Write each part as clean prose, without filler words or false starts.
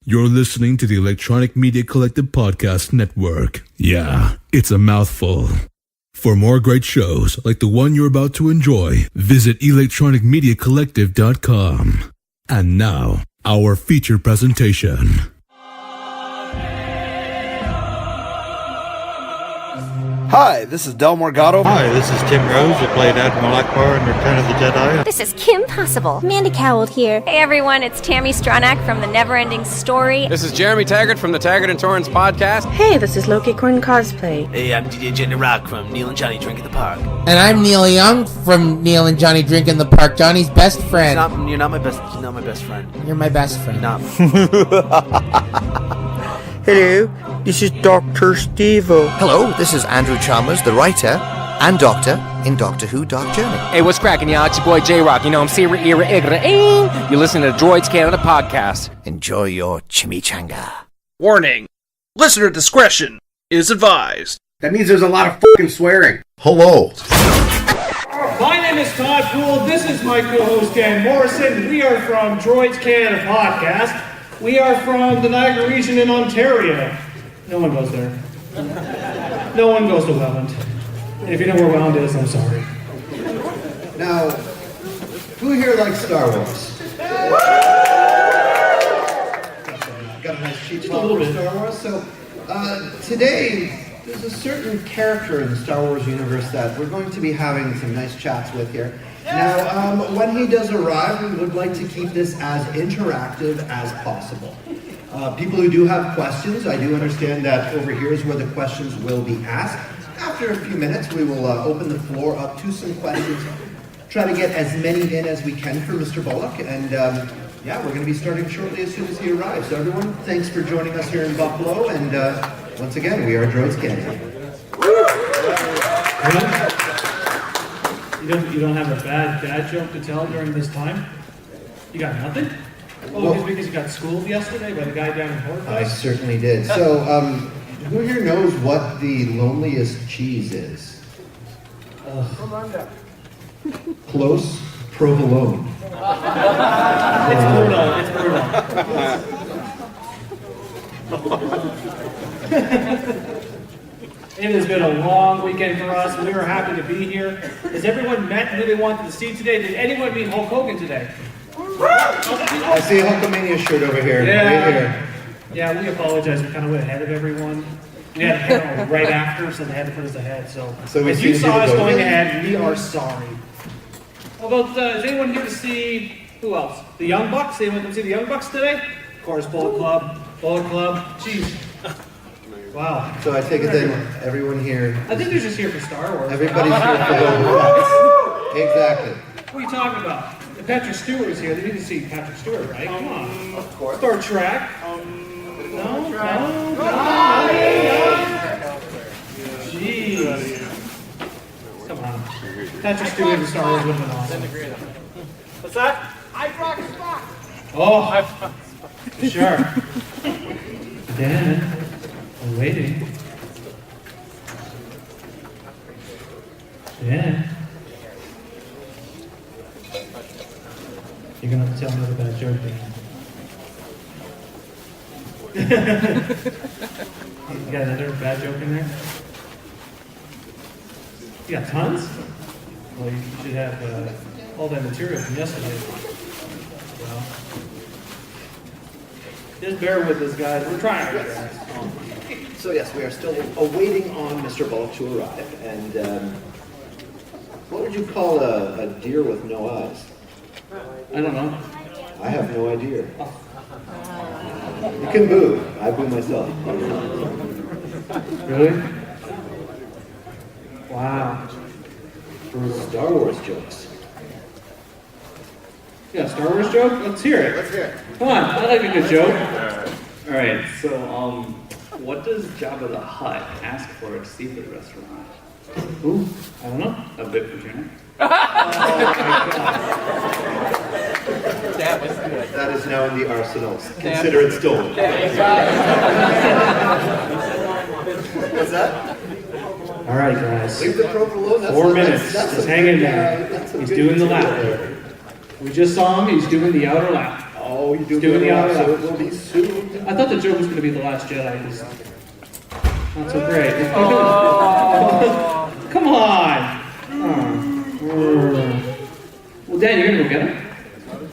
You're listening to the Electronic Media Collective Podcast Network. Yeah, it's a mouthful. For more great shows like the one you're about to enjoy, visit electronicmediacollective.com. And now, our feature presentation. Hi, this is Del Morgado. Hi, this is Tim Rose, who played Admiral Akbar in Return of the Jedi. This is Kim Possible. Mandy Cowell here. Hey everyone, it's Tammy Stronach from The Neverending Story. This is Jeremy Taggart from the Taggart and Torrance podcast. Hey, this is Loki Corn Cosplay. Hey, I'm DJ Jenny Rock from Neil and Johnny Drink in the Park. And I'm Neil Young from Neil and Johnny Drink in the Park. Johnny's best friend. You're not my best friend. You're my best friend. No. Hello, this is Dr. Steve-O. Hello, this is Andrew Chalmers, the writer and doctor in Doctor Who Dark Journey. Hey, what's cracking, y'all? It's your boy J-Rock. You know, I'm Sierra Era Igra. You're listening to Droids Canada podcast. Enjoy your chimichanga. Warning. Listener discretion is advised. That means there's a lot of fucking swearing. Hello. My name is Todd Poole. This is my co-host Dan Morrison. We are from Droids Canada podcast. We are from the Niagara region in Ontario. No one goes there. No one goes to Welland. If you know where Welland is, I'm sorry. Now, who here likes Star Wars? Got a nice cheap spot for Star Wars. So, today, there's a certain character in the Star Wars universe that we're going to be having some nice chats with here. Now, when he does arrive, we would like to keep this as interactive as possible. People who do have questions, I do understand that over here is where the questions will be asked. After a few minutes, we will open the floor up to some questions, try to get as many in as we can for Mr. Bullock, and yeah, we're going to be starting shortly as soon as he arrives. So everyone, thanks for joining us here in Buffalo, and once again, we are Droids Canada. You don't have a bad dad joke to tell during this time? You got nothing? Oh, it's because you got schooled yesterday by the guy down in Port. I certainly did. So, who here knows what the loneliest cheese is? Close, provolone. It's brutal. It has been a long weekend for us. We were happy to be here. Has everyone met who they wanted to see today? Did anyone meet Hulk Hogan today? I see a Hulkamania shirt over here. Yeah. Right here. Yeah, we apologize. We kind of went ahead of everyone. We had a panel right after, so they had to put us ahead. So if you saw us going ahead, we are sorry. How about, is anyone here to see, who else? The Young Bucks? Anyone come see the Young Bucks today? Of course, Bullock Club. Jeez. Wow. So I take it then everyone here. I think they're just here for Star Wars. Everybody's here for Boba Fett. Exactly. What are you talking about? If Patrick Stewart is here, they need to see Patrick Stewart, right? Come on. Of course. Star Trek. No. Jeez. Come on. Patrick Stewart and Star Wars would have been awesome. What's that? I rock Spock. Oh, sure. Dan, I'm waiting. Dan. You're gonna have to tell another bad joke, Dan. You got another bad joke in there? You got tons? Well, you should have all that material from yesterday. Well, just bear with us, guys. We're trying our best. So yes, we are still awaiting on Mr. Bullock to arrive. And what would you call a deer with no eyes? I don't know. I have no idea. You can boo. I boo myself. Really? Wow. Star Wars jokes. Yeah, Star Wars joke? Let's hear it. Come on, I like a good joke. Alright, so, what does Jabba the Hutt ask for at a seafood restaurant? Ooh, I don't know. A bit for tuna. Oh my god. That was good. That is now in the arsenal. Consider it stolen. What's that? All right, guys. Leave the provolone. 4 minutes. Just hang in there. He's doing the lap. We just saw him. He's doing the outer lap. Oh, he's doing the outer lap. So it will be soon. joke was going to be The Last Jedi. It's not so great. Come on! Well, Dan, you're going to go get him?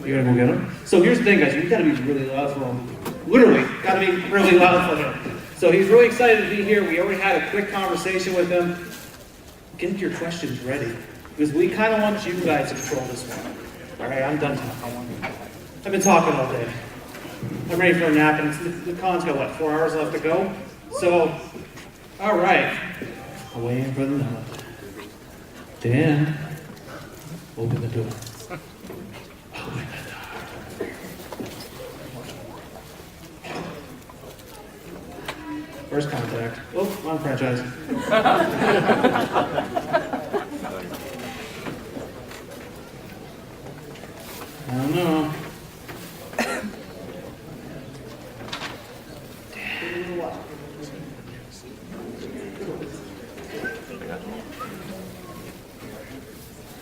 You're going to go get him? So here's the thing, guys. You've got to be really loud for him. Literally, got to be really loud for him. So he's really excited to be here. We already had a quick conversation with him. Get your questions ready. Because we kind of want you guys to control this one. All right, I'm done talking. I've been talking all day. I'm ready for a nap, and the con's got, what, 4 hours left to go? So, all right. I'm waiting for the nod. Dan, open the door. Open the door. First contact. Oh, wrong franchise. I don't know.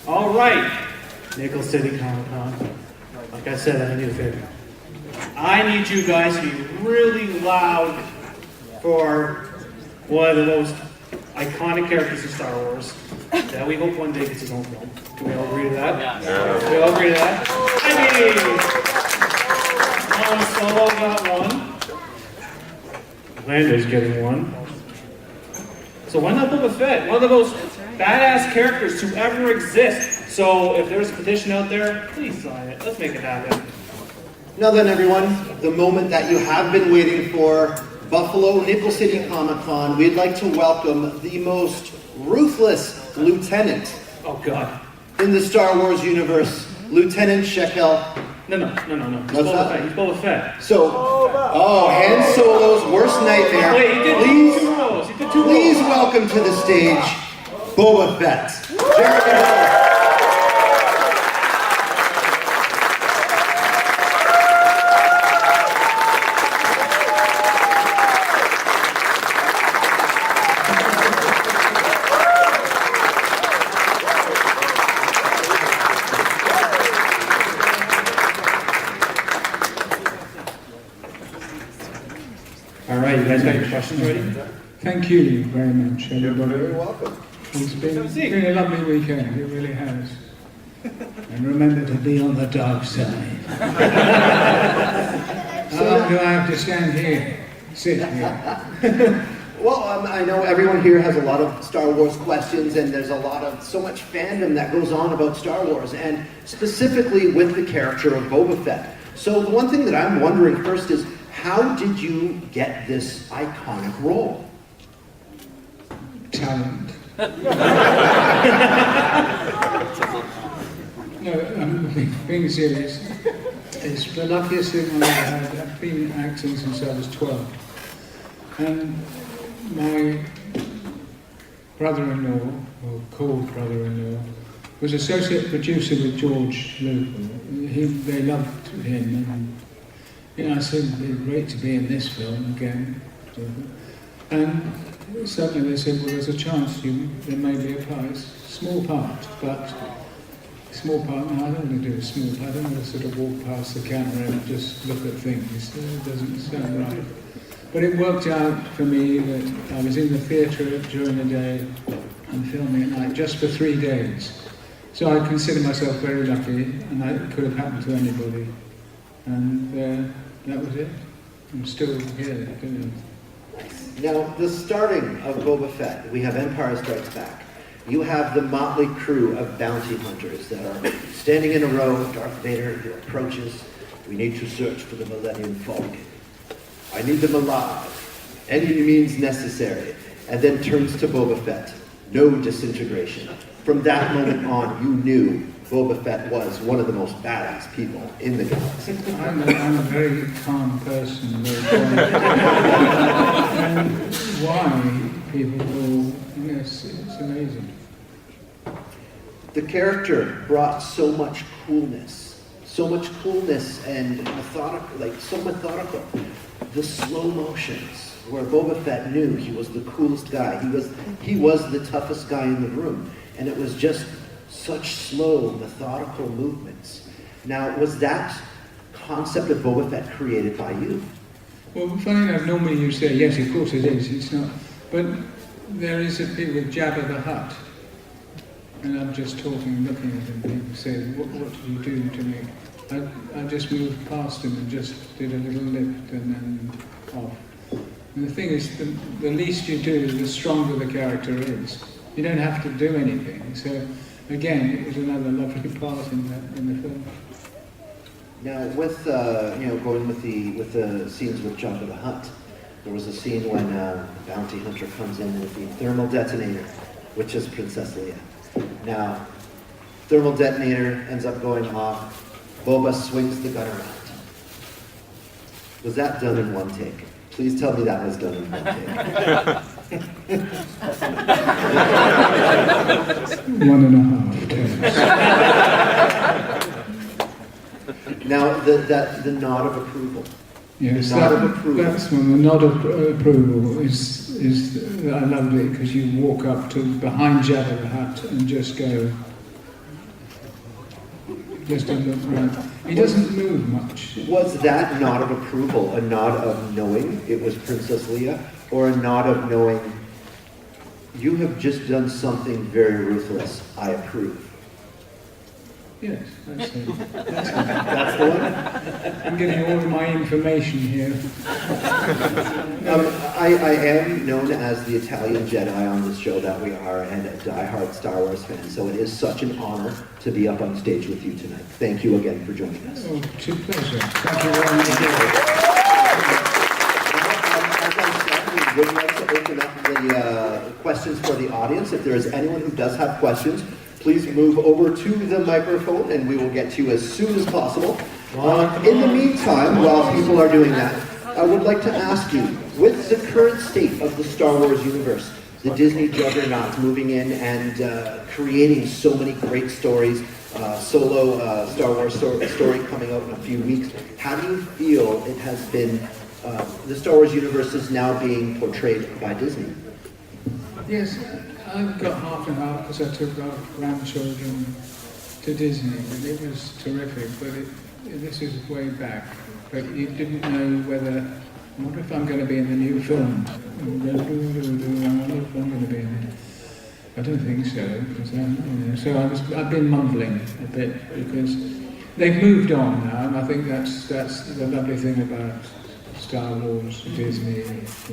All right, Nickel City Comic Con. Like I said, I need a favor. I need you guys to be really loud for one of the most iconic characters in Star Wars that we hope one day gets his own film. Can we all agree to that? Yeah. Can we all agree to that? Han Solo got one. Lando's getting one. So why not Boba Fett? One of the most badass characters to ever exist. So if there's a petition out there, please sign it. Let's make it happen. Now then, everyone, the moment that you have been waiting for, Buffalo Nickel City Comic Con, we'd like to welcome the most ruthless lieutenant. Oh, God. In the Star Wars universe, Lieutenant Shekel. No. He's Boba Fett. He's Boba Fett. So, Han Solo's worst nightmare. Wait, he did two rows. Please welcome to the stage, Boba Fett. Jeremy. All right, you guys got your questions ready? Thank you very much, everybody. You're very welcome. It's been a lovely weekend, it really has. And remember to be on the dark side. How long do I have to stand here? Sit here? Well, I know everyone here has a lot of Star Wars questions, and there's so much fandom that goes on about Star Wars, and specifically with the character of Boba Fett. So the one thing that I'm wondering first is, how did you get this iconic role? Talent. No, I'm being serious. It's the luckiest thing I've ever had. I've been acting since I was 12. And my brother-in-law, or called brother-in-law, was associate producer with George Lucas. They loved him, and I said it'd be great to be in this film again. And suddenly they said, well, there's a chance there may be a part. Small part, but small part. No, I don't want to do a small part. I don't want to sort of walk past the camera and just look at things. It doesn't sound right. But it worked out for me that I was in the theatre during the day and filming at night just for 3 days. So I consider myself very lucky, and that could have happened to anybody. And that was it. I'm still here. Now, the starting of Boba Fett, we have Empire Strikes Back. You have the motley crew of bounty hunters that are standing in a row. Darth Vader approaches. We need to search for the Millennium Falcon. I need them alive. Any means necessary. And then turns to Boba Fett. No disintegration. From that moment on, you knew Boba Fett was one of the most badass people in the galaxy. I'm a very calm person. And why people go, yes, it's amazing. The character brought so much coolness and so methodical. The slow motions, where Boba Fett knew he was the coolest guy. He was the toughest guy in the room, and it was just such slow, methodical movements. Now, was that concept of Boba Fett created by you? Well, funny enough, normally you say, yes, of course it is, it's not. But there is a bit with Jabba the Hutt. And I'm just talking, looking at him, people say, what did you do to me? I just moved past him and just did a little lift and then off. And the thing is, the least you do, the stronger the character is. You don't have to do anything. So, again, it was another lovely part in the film. Now, with going with the scenes with Jabba the Hutt, there was a scene when a bounty hunter comes in with the thermal detonator, which is Princess Leia. Now, thermal detonator ends up going off. Boba swings the gun around. Was that done in one take? Please tell me that was done in one take. 1.5 takes. Now, the nod of approval. Yes, the nod of approval. That's one. The nod of approval is I loved it because you walk up to behind Jabba the Hutt and just go, just don't look around. He doesn't move much. Was that nod of approval a nod of knowing it was Princess Leia, or a nod of knowing you have just done something very ruthless? I approve. Yes, that's it. That's the one? I'm getting all of my information here. I am known as the Italian Jedi on this show that we are, and a diehard Star Wars fan, so it is such an honor to be up on stage with you tonight. Thank you again for joining us. Oh, it's a pleasure. Thank you very much. As I said, we would like to open up the questions for the audience. If there is anyone who does have questions, please move over to the microphone and we will get to you as soon as possible. In the meantime, while people are doing that, I would like to ask you, with the current state of the Star Wars universe, the Disney juggernaut moving in and creating so many great stories, solo Star Wars story coming out in a few weeks, how do you feel it has been, the Star Wars universe is now being portrayed by Disney? Yes, I've got half and half because I took our grandchildren to Disney, and it was terrific, but this is way back. But you didn't know whether, I wonder if I'm going to be in the new film. I wonder if I'm going to be in it. I don't think so, because so I've been mumbling a bit because they've moved on now, and I think that's the lovely thing about Star Wars, Disney, just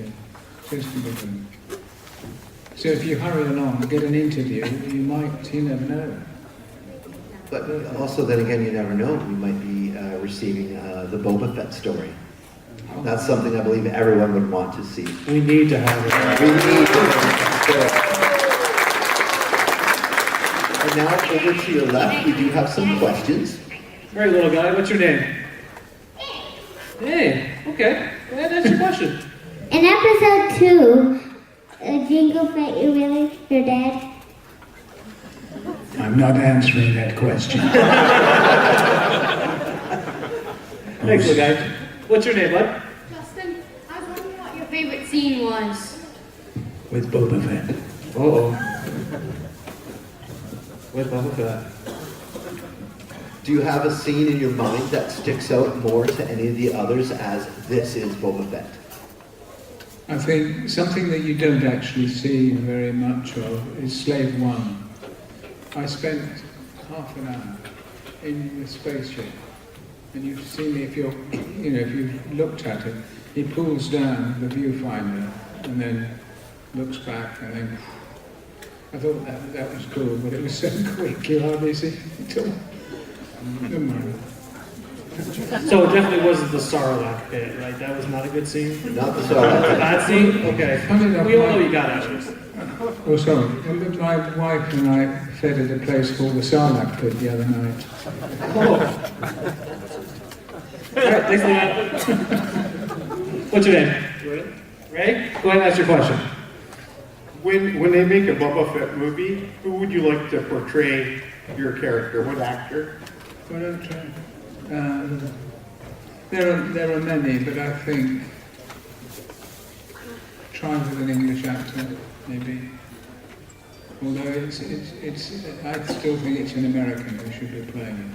with them. So if you hurry along and get an interview, you never know. But also then again, you never know. You might be receiving the Boba Fett story. That's something I believe everyone would want to see. We need to have it. We need to have it. And now over to your left, we do have some questions. All right, little guy, what's your name? Hey, okay. Go ahead, that's your question. In episode 2, Jingle Fett, you really your dad? I'm not answering that question. Thanks, little guy. What's your name, bud? Justin, I was wondering what your favorite scene was. With Boba Fett. Uh-oh. With Boba Fett. Do you have a scene in your mind that sticks out more to any of the others as this is Boba Fett? I think something that you don't actually see very much of is Slave One. I spent half an hour in the spaceship, and you've seen if you've looked at it, he pulls down the viewfinder and then looks back, and then I thought that was cool, but it was so quick you hardly see it all. Never mind. So it definitely wasn't the Sarlacc pit, right? That was not a good scene? Not the Sarlacc. A bad scene? Okay. We all know you got it. Oh, sorry. My wife and I fed at a place called the Sarlacc pit the other night. Oh. All right, thanks, Leon. What's your name? Ray? Go ahead and ask your question. When they make a Boba Fett movie, who would you like to portray your character? What actor? There are many, but I think try with an English actor, maybe. Although I still think it's an American who should be playing it.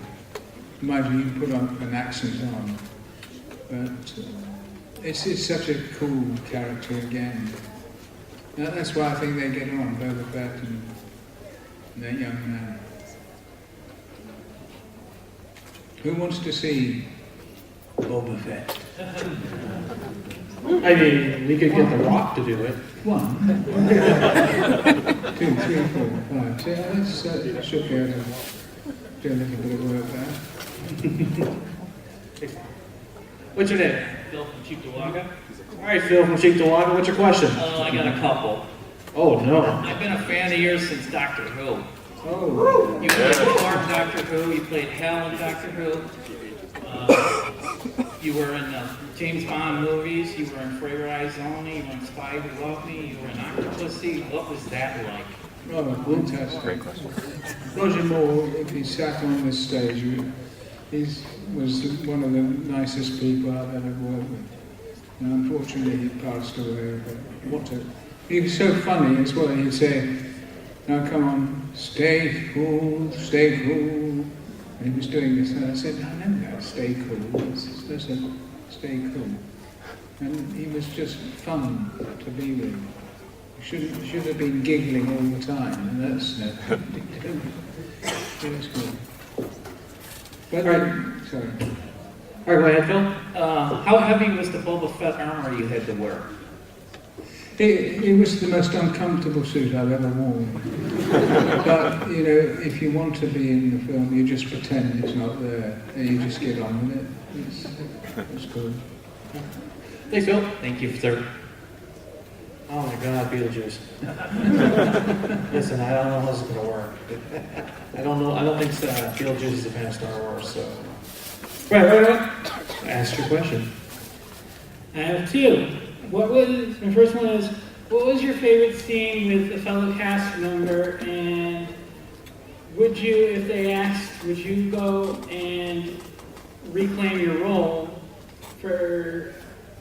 Mind you, you can put on an accent on, but it's such a cool character again. That's why I think they get on, Boba Fett and that young man. Who wants to see Boba Fett? I mean, we could get The Rock to do it. 1, 2, 3, 4, 5. So that should be able to do a little bit of work there. What's your name? Phil from Cheektowaga. All right, Phil from Cheektowaga. What's your question? I got a couple. Oh, no. I've been a fan of yours since Doctor Who. Oh. You played Clark in Doctor Who. You played Hal in Doctor Who. You were in James Bond movies. You were in For Your Eyes Only. You were in Spy Who Loved Me. You were in Octopussy. What was that like? Oh, fantastic. Great question. Roger Moore, if he sat on this stage, he was one of the nicest people I've ever worked with. And unfortunately, he passed away. But he was so funny as well. He'd say, "Now come on, stay cool, stay cool." And he was doing this, and I said, "I know that, stay cool. That's a stay cool." And he was just fun to be with. You should have been giggling all the time, and that's it was cool. But sorry. All right, go ahead, Phil. How heavy was the Boba Fett armor you had to wear? It was the most uncomfortable suit I've ever worn. But, you know, if you want to be in the film, you just pretend it's not there, and you just get on with it. It's good. Thanks, Phil. Thank you, sir. Oh my God, Beetlejuice. Listen, I don't know how this is going to work. I don't think Beetlejuice is a fan of Star Wars, so. Right. Ask your question. I have two. My first one is, what was your favorite scene with a fellow cast member, and would you, if they asked, would you go and reclaim your role for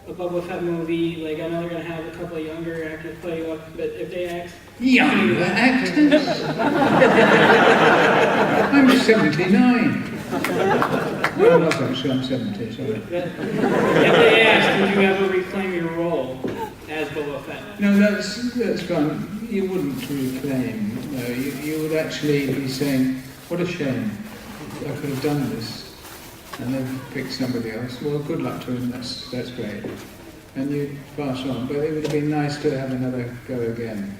a Boba Fett movie? Like, I know they're going to have a couple of younger actors play you up, but if they asked... Younger actors? I'm 79. No, I'm not actually, I'm 70, sorry. If they asked, would you ever reclaim your role as Boba Fett? No, that's fine. You wouldn't reclaim. No, you would actually be saying, what a shame. I could have done this. And then pick somebody else. Well, good luck to him, that's great. And you'd pass on. But it would have been nice to have another go again.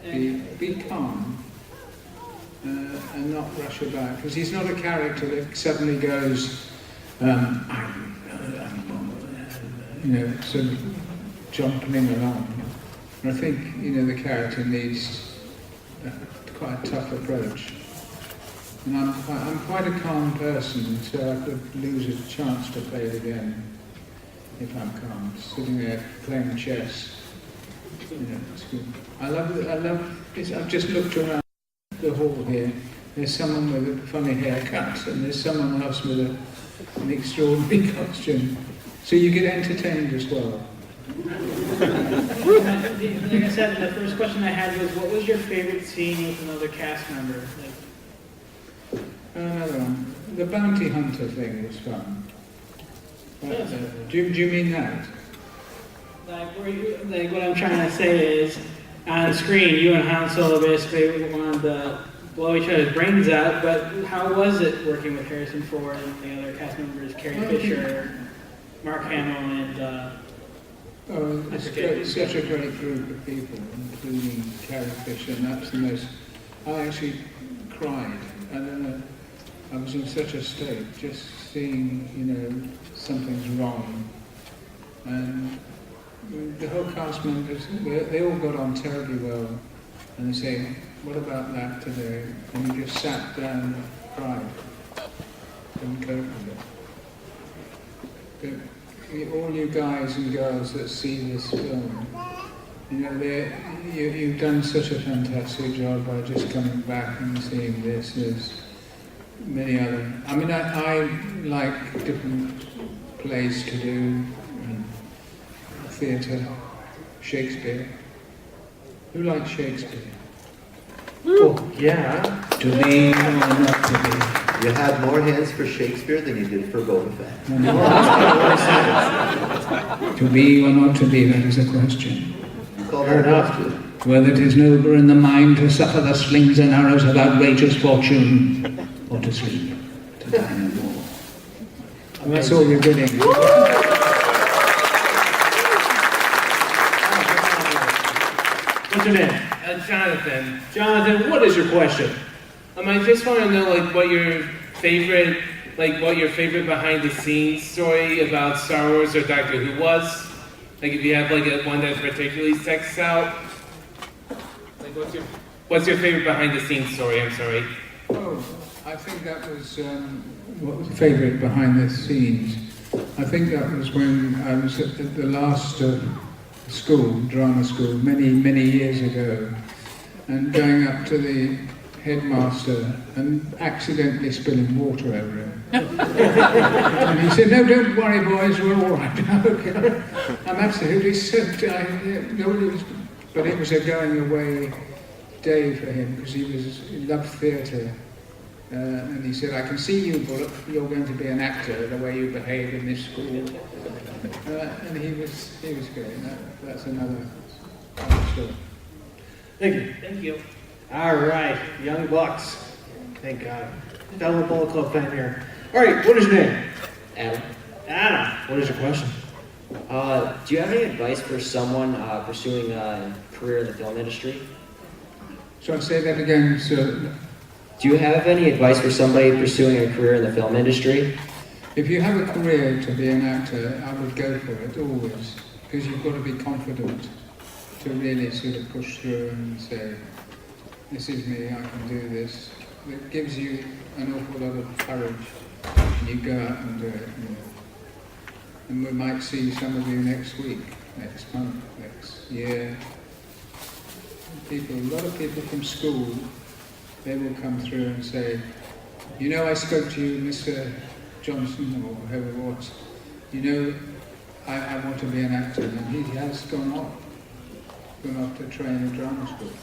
Be calm. And not rush about, because he's not a character that suddenly goes, sort of jumping along. And I think, the character needs quite a tough approach. And I'm quite a calm person, so I could lose a chance to play it again if I'm calm, sitting there playing chess. It's good. I love it. I've just looked around the hall here. There's someone with a funny haircut, and there's someone else with an extraordinary costume. So you get entertained as well. Like I said, the first question I had was, what was your favorite scene with another cast member? Another one. The bounty hunter thing was fun. Do you mean that? Like what I'm trying to say is, on the screen, you and Han Solo basically wanted to blow each other's brains out, but how was it working with Harrison Ford and the other cast members, Carrie Fisher, Mark Hamill, and... It's such a great group of people, including Carrie Fisher, and that's the most... I actually cried. I don't know. I was in such a state, just seeing, something's wrong. And the whole cast members, they all got on terribly well. And they say, what about that today? And you just sat down and cried. Couldn't cope with it. But all you guys and girls that see this film, you've done such a fantastic job by just coming back and seeing this. There's many other... I mean, I like different plays to do, theatre, Shakespeare. Who likes Shakespeare? Oh, yeah. To be or not to be? You had more hands for Shakespeare than you did for Boba Fett. To be or not to be, that is the question. Fair enough. Whether it is nobler in the mind to suffer the slings and arrows of outrageous fortune, or to sleep, to die no more. And that's all you're getting. What's your name? Jonathan. Jonathan, what is your question? I just want to know, what your favorite behind the scenes story about Star Wars or Doctor Who was. If you have one that particularly sticks out. What's your favorite behind the scenes story? I'm sorry. Oh, I think that was what was favourite behind the scenes. I think that was when I was at the last school, drama school, many years ago, and going up to the headmaster and accidentally spilling water over him. And he said, "No, don't worry, boys, we're all right." Okay. I'm absolutely but it was a going away day for him because he loved theatre. And he said, "I can see you, Bullock. You're going to be an actor, the way you behave in this school." And he was great. That's another story. Thank you. Thank you. All right, young bucks. Thank God. Fellow Bullet Club fan here. All right, what is your name? Adam. Adam, what is your question? Do you have any advice for someone pursuing a career in the film industry? So I'll say that again, sir. Do you have any advice for somebody pursuing a career in the film industry? If you have a career to be an actor, I would go for it, always. Because you've got to be confident to really sort of push through and say, "This is me, I can do this." It gives you an awful lot of courage. And you go out and do it. And we might see some of you next week, next month, next year. A lot of people from school, they will come through and say, "I spoke to you, Mr. Johnson," or whoever it was. I want to be an actor. And he has gone off to train at drama school.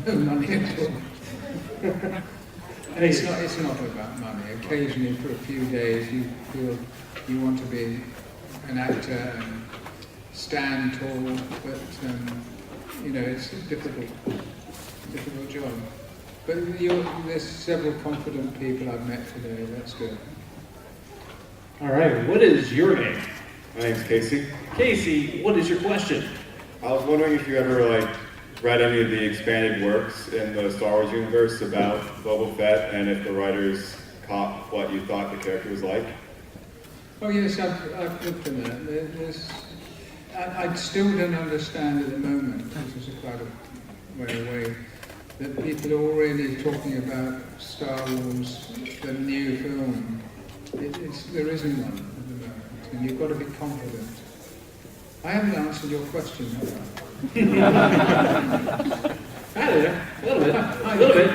No money at all. And it's not about money. Occasionally, for a few days, you feel you want to be an actor and stand tall, but it's a difficult job. But there's several confident people I've met today. That's good. All right, what is your name? My name's Casey. Casey, what is your question? I was wondering if you ever read any of the expanded works in the Star Wars universe about Boba Fett, and if the writers caught what you thought the character was like. Oh yes, I've looked at that. I still don't understand at the moment, which is quite a way away, that people are already talking about Star Wars, the new film. There isn't one at the moment, and you've got to be confident. I haven't answered your question, have I? A little bit.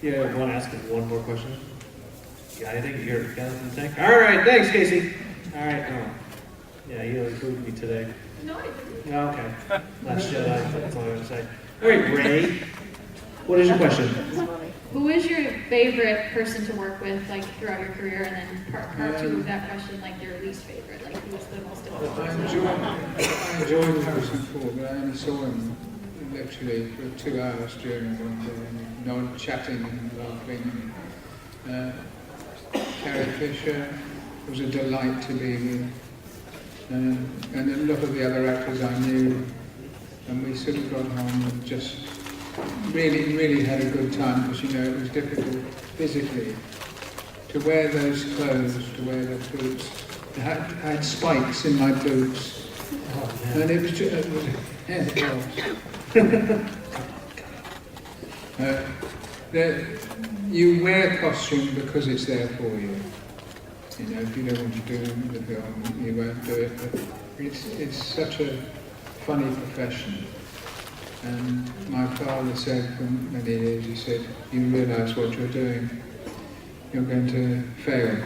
You want to ask him one more question? You got anything? You got anything to say? All right, thanks, Casey. All right. Oh. Yeah, you included me today. No, I didn't. Oh, okay. Last Jedi, that's all I want to say. All right, Ray, what is your question? Who is your favorite person to work with, throughout your career, and then part two of that question, your least favorite, who is the most difficult? I enjoyed Harrison Ford, but I only saw him literally for 2 hours during one day, chatting and laughing. Carrie Fisher was a delight to be with, and a lot of the other actors I knew, and we sort of got on and just really had a good time, because it was difficult physically to wear those clothes, to wear the boots. I had spikes in my boots, and it was just you wear costume because it's there for you. If you don't want to do the film, you won't do it. But it's such a funny profession. And my father said for many years, he said, "You realise what you're doing, you're going to fail."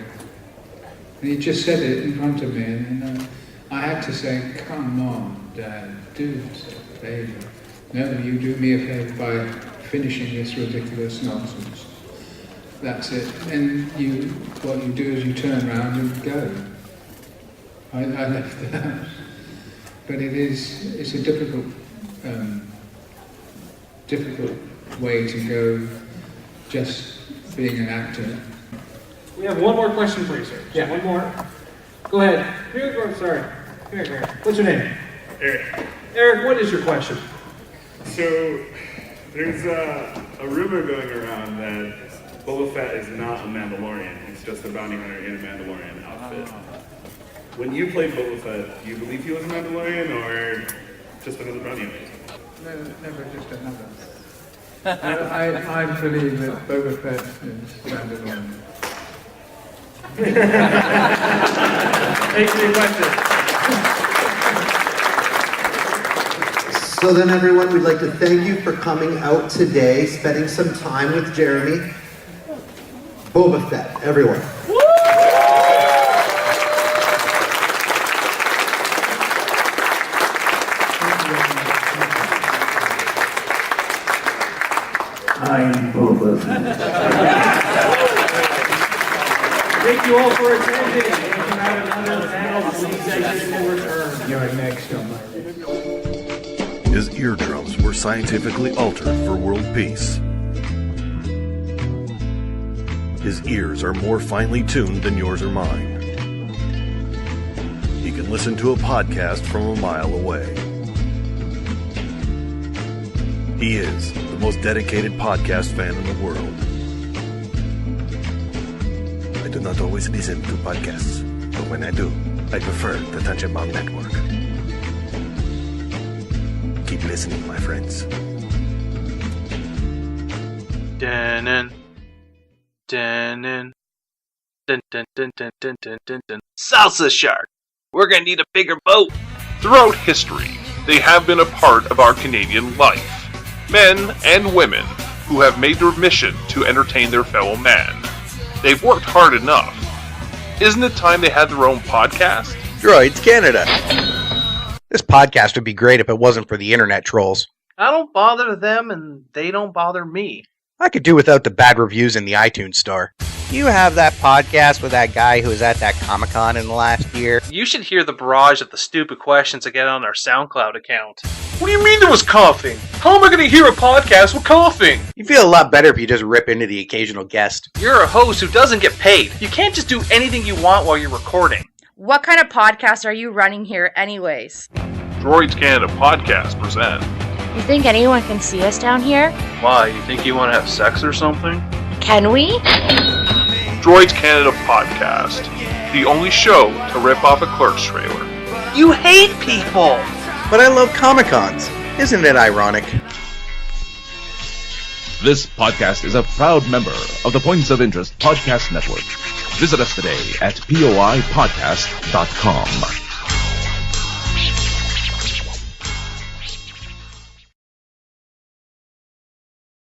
And he just said it in front of me, and I had to say, "Come on, Dad, do us a favour. No, you do me a favour by finishing this ridiculous nonsense. That's it. And what you do is you turn around and go. I left the house. But it's a difficult way to go, just being an actor. We have one more question for you, sir. Yeah, one more. Go ahead. Here, sorry. Come here. What's your name? Eric. Eric, what is your question? So, there's a rumor going around that Boba Fett is not a Mandalorian. He's just a bounty hunter in a Mandalorian outfit. When you played Boba Fett, do you believe he was a Mandalorian or just another bounty hunter? No, never just another. I believe that Boba Fett is Mandalorian. Thanks for your question. So then, everyone, we'd like to thank you for coming out today, spending some time with Jeremy. Boba Fett, everyone. I'm Boba Fett. Thank you all for attending. We can have another panel. Please exit and return. You're next on my list. His eardrums were scientifically altered for world peace. His ears are more finely tuned than yours or mine. He can listen to a podcast from a mile away. He is the most dedicated podcast fan in the world. I do not always listen to podcasts, but when I do, I prefer the Tangent-Bomb Network. Keep listening, my friends. Dun dun dun dun dun dun dun dun dun dun. Salsa shark! We're gonna need a bigger boat! Throughout history, they have been a part of our Canadian life. Men and women who have made their mission to entertain their fellow man. They've worked hard enough. Isn't it time they had their own podcast? Droids Canada. This podcast would be great if it wasn't for the internet trolls. I don't bother them and they don't bother me. I could do without the bad reviews in the iTunes store. You have that podcast with that guy who was at that Comic-Con in the last year? You should hear the barrage of the stupid questions I get on our SoundCloud account. What do you mean there was coughing? How am I going to hear a podcast with coughing? You feel a lot better if you just rip into the occasional guest. You're a host who doesn't get paid. You can't just do anything you want while you're recording. What kind of podcast are you running here anyways? Droids Canada Podcast present. You think anyone can see us down here? Why, you think you want to have sex or something? Can we? Droids Canada Podcast. The only show to rip off a Clerks trailer. You hate people! But I love Comic-Cons. Isn't it ironic? This podcast is a proud member of the Points of Interest Podcast Network. Visit us today at poipodcast.com.